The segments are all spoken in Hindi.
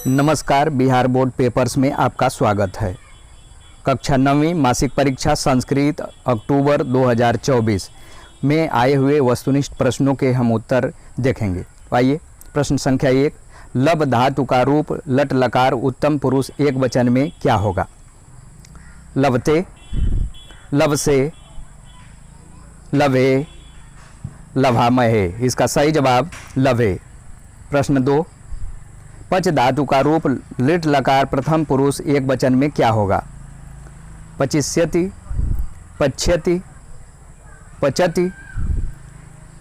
नमस्कार, बिहार बोर्ड पेपर्स में आपका स्वागत है। कक्षा 9वीं मासिक परीक्षा संस्कृत अक्टूबर 2024 में आए हुए वस्तुनिष्ठ प्रश्नों के हम उत्तर देखेंगे। आइए, प्रश्न संख्या 1, लब धातु का रूप लट लकार उत्तम पुरुष एक वचन में क्या होगा? लबते, लबसे, लभे, लभामहे। इसका सही जवाब लभे। प्रश्न 2, पच धातु का रूप लिट लकार प्रथम पुरुष एक वचन में क्या होगा? पचिष्यति, पच्यति, पचति,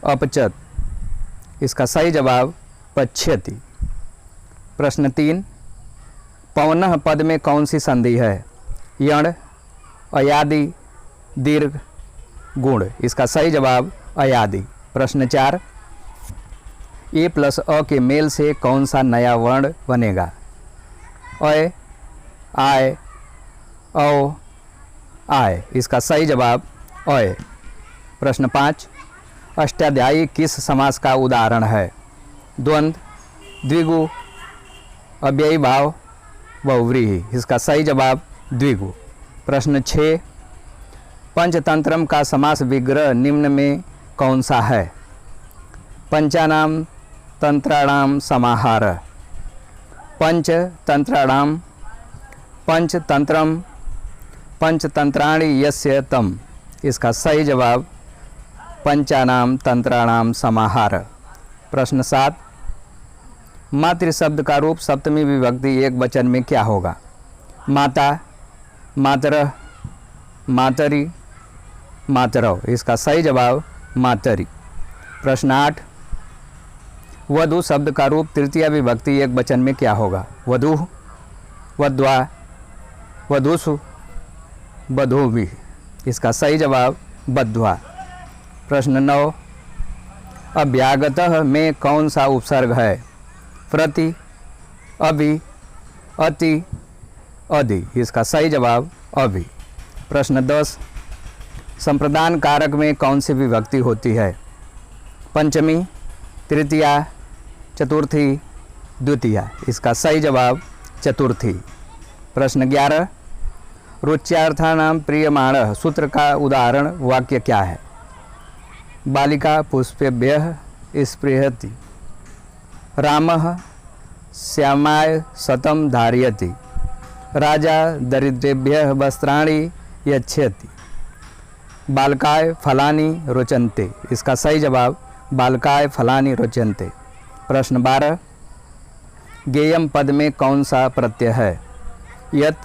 अपचत। इसका सही जवाब पच्यति। प्रश्न 3, पवनः पद में कौन सी संधि है? यण, अयादि, दीर्घ, गुण। इसका सही जवाब अयादि। प्रश्न 4, ए प्लस अ के मेल से कौन सा नया वर्ण बनेगा? अय, आय, औ, आय। इसका सही जवाब अय। प्रश्न 5, अष्टाध्यायी किस समास का उदाहरण है? द्वंद्व, द्विगु, अव्ययी भाव, बहुव्रीहि। इसका सही जवाब द्विगु। प्रश्न 6, पंचतंत्रम का समास विग्रह निम्न में कौन सा है? पंचानाम तंत्राणाम समाहार, पंचतंत्राणाम, पंचतंत्रम, पंचतंत्राणि यस्य तम। इसका सही जवाब पंचानाम तंत्राणाम समाहार। प्रश्न 7, मातृ शब्द का रूप सप्तमी विभक्ति एक वचन में क्या होगा? माता, मातरः, मातरि, मातरौ। इसका सही जवाब मातरि। प्रश्न 8, वधू शब्द का रूप तृतीय विभक्ति एक वचन में क्या होगा? वधू, वध्वा, वधूषु, वधूभिः। इसका सही जवाब वध्वा। प्रश्न 9, अभ्यागतः में कौन सा उपसर्ग है? प्रति, अभि, अति, अधि। इसका सही जवाब अभि। प्रश्न 10, संप्रदान कारक में कौन सी विभक्ति होती है? पंचमी, तृतीया, चतुर्थी, द्वितीया। इसका सही जवाब चतुर्थी। प्रश्न 11, रुच्यार्थानां प्रीयमाणः सूत्र का उदाहरण वाक्य क्या है? बालिका पुष्पेभ्यः स्पृहति, रामः श्यामाय शतं धारयति, राजा दरिद्रेभ्यः वस्त्राणि यच्छति, बालकाय फलानि रोचन्ते। इसका सही जवाब बालकाय फलानि रोचन्ते। प्रश्न 12, गेयम पद में कौन सा प्रत्यय है? यत,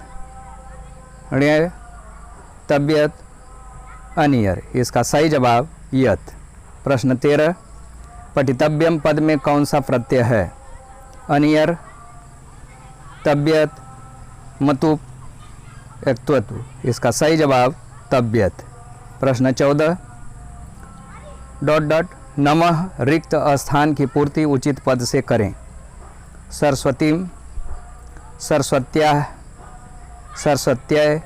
ण्यय, तब्यत, अनियर। इसका सही जवाब यत। प्रश्न 13, पठितव्यम पद में कौन सा प्रत्यय है? अनियर, तब्यत, मतुप, एक्त्वतु। इसका सही जवाब तब्यत। प्रश्न 14, नमः रिक्त स्थान की पूर्ति उचित पद से करें। सरस्वतीम, सरस्वत्याः, सरस्वत्यय,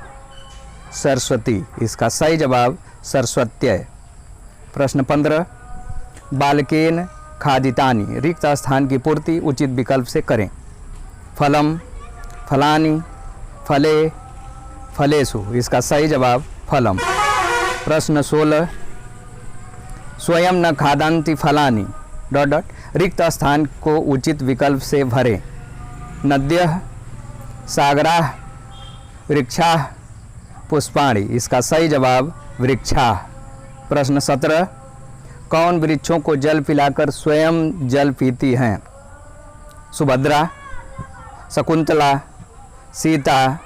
सरस्वती। इसका सही जवाब सरस्वत्यय। प्रश्न 15, बालकेन खादितानि रिक्त स्थान की पूर्ति उचित विकल्प से करें। फलम, फलानि, फले, फलेषु। इसका सही जवाब फलम। प्रश्न 16, स्वयं न खादन्ति फलानि रिक्त स्थान को उचित विकल्प से भरें। नद्यः, सागराः, वृक्षाः, पुष्पाणि। इसका सही जवाब वृक्षाः। प्रश्न 17, कौन वृक्षों को जल पिलाकर स्वयं जल पीती हैं? सुभद्रा, शकुंतला, सीता,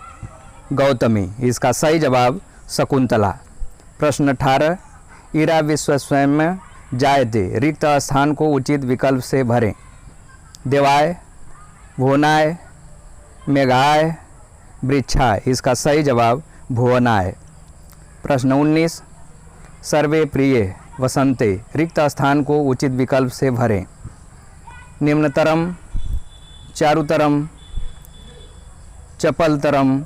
गौतमी। इसका सही जवाब शकुंतला। प्रश्न 18, इरा विश्व स्वयं जायते रिक्त स्थान को उचित विकल्प से भरें। देवाय, भुवनाय, मेघाय, वृक्षाय। इसका सही जवाब भुवनाय। प्रश्न 19, सर्वे प्रिय वसंते रिक्त स्थान को उचित विकल्प से भरें। निम्नतरम, चारुतरम, चपलतरम,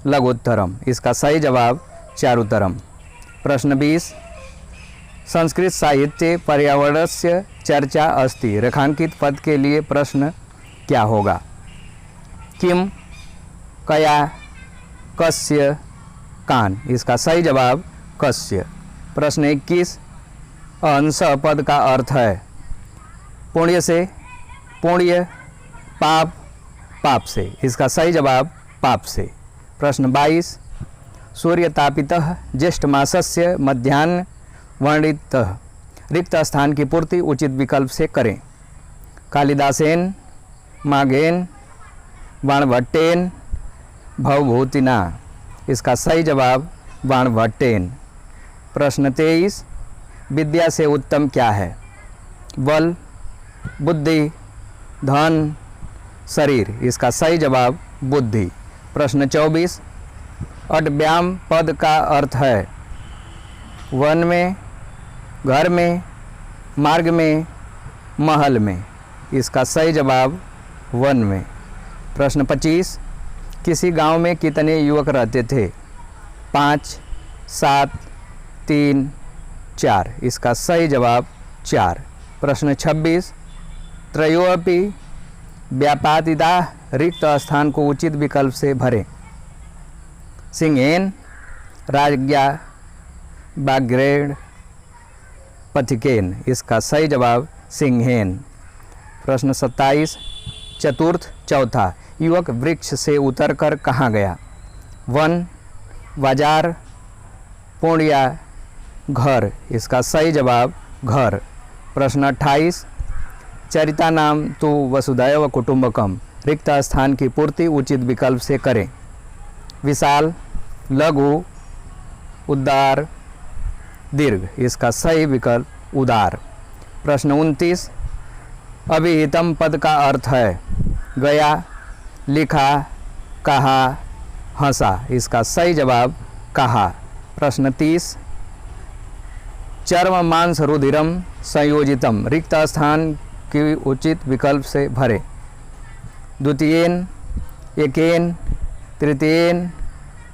लघुत्तरम। इसका सही जवाब चारुतरम। प्रश्न 20, संस्कृत साहित्य पर्यावरणस्य चर्चा अस्ति रेखांकित पद के लिए प्रश्न क्या होगा? किम, कया, कस्य, कान। इसका सही जवाब कस्य। प्रश्न 21, अंश पद का अर्थ है पुण्य से, पुण्य, पाप, पाप से। इसका सही जवाब पाप से। प्रश्न 22, सूर्य तापितः ज्येष्ठ मासस्य मध्याह्न वर्णितः रिक्त स्थान की पूर्ति उचित विकल्प से करें। कालिदासेन, माघेन, बाणभट्टेन, भवभूतिना। इसका सही जवाब बाणभट्टेन। प्रश्न 23, विद्या से उत्तम क्या है? बल, बुद्धि, धन, शरीर। इसका सही जवाब बुद्धि। प्रश्न 24, अड्व्याम पद का अर्थ है वन में, घर में, मार्ग में, महल में। इसका सही जवाब वन में। प्रश्न 25, किसी गांव में कितने युवक रहते थे? 5, 7, 3, 4। इसका सही जवाब 4। प्रश्न 26, त्रयोऽपि व्यापादिताः रिक्त स्थान को उचित विकल्प से भरें। सिंहेन, राज्ञा, व्याघ्रेण, पथिकेन। इसका सही जवाब सिंहेन। प्रश्न 27, चतुर्थ, चौथा, युवक वृक्ष से उतरकर कहाँ गया? वन, बाजार, पूर्णिया, घर। इसका सही जवाब घर। प्रश्न 28, चरिता नाम तो वसुधैव कुटुंबकम रिक्त स्थान की पूर्ति उचित विकल्प से करें। विशाल, लघु, उदार, दीर्घ। इसका सही विकल्प उदार। प्रश्न 29, अभिहितम पद का अर्थ है गया, लिखा, कहा, हंसा। इसका सही जवाब कहा। प्रश्न 30, चर्म मांस रुधिरम संयोजितम रिक्त स्थान की उचित विकल्प से भरे। द्वितीयेन, एकेन, तृतीयेन,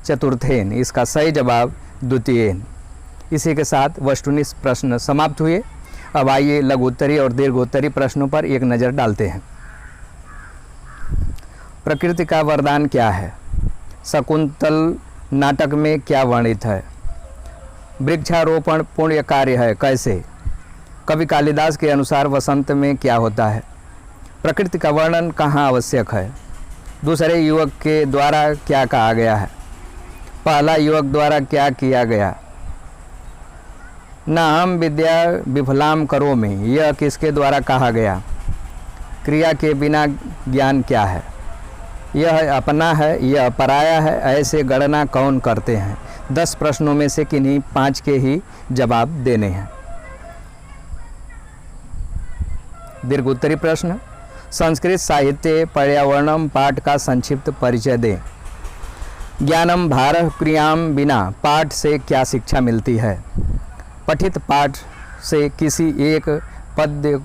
चतुर्थेन। इसका सही जवाब द्वितीयेन। इसी के साथ वस्तुनिष्ठ प्रश्न समाप्त हुए। अब आइए लघुत्तरी और दीर्घोत्तरी प्रश्नों पर एक नज़र डालते हैं। प्रकृति का वरदान क्या है? शकुंतल नाटक में क्या वर्णित है? वृक्षारोपण पुण्य कार्य है, कैसे? कवि कालिदास के अनुसार वसंत में क्या होता है? प्रकृति का वर्णन कहाँ आवश्यक है? दूसरे युवक के द्वारा क्या कहा गया है? पहला युवक द्वारा क्या किया गया? न हम विद्या विफलाम करोमि, यह किसके द्वारा कहा गया? क्रिया के बिना ज्ञान क्या है? यह अपना है, यह पराया है, ऐसे गणना कौन करते हैं? 10 प्रश्नों में से किन्हीं 5 के ही जवाब देने हैं। दीर्घोत्तरी प्रश्न, संस्कृत साहित्य पर्यावरणम पाठ का संक्षिप्त परिचय दें। ज्ञानम भारः क्रियाम बिना पाठ से क्या शिक्षा मिलती है? पठित पाठ से किसी एक पद्य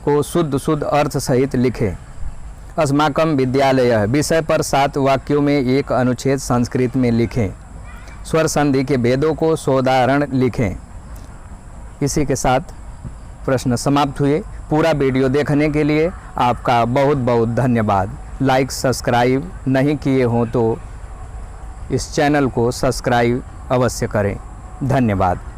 को शुद्ध अर्थ सहित लिखें। अस्माकं विद्यालयः विषय पर 7 वाक्यों में एक अनुच्छेद संस्कृत में लिखें। स्वर संधि के भेदों को सोदाहरण लिखें। इसी के साथ प्रश्न समाप्त हुए। पूरा वीडियो देखने के लिए आपका बहुत बहुत धन्यवाद। लाइक सब्सक्राइब नहीं किए हों तो इस चैनल को सब्सक्राइब अवश्य करें। धन्यवाद।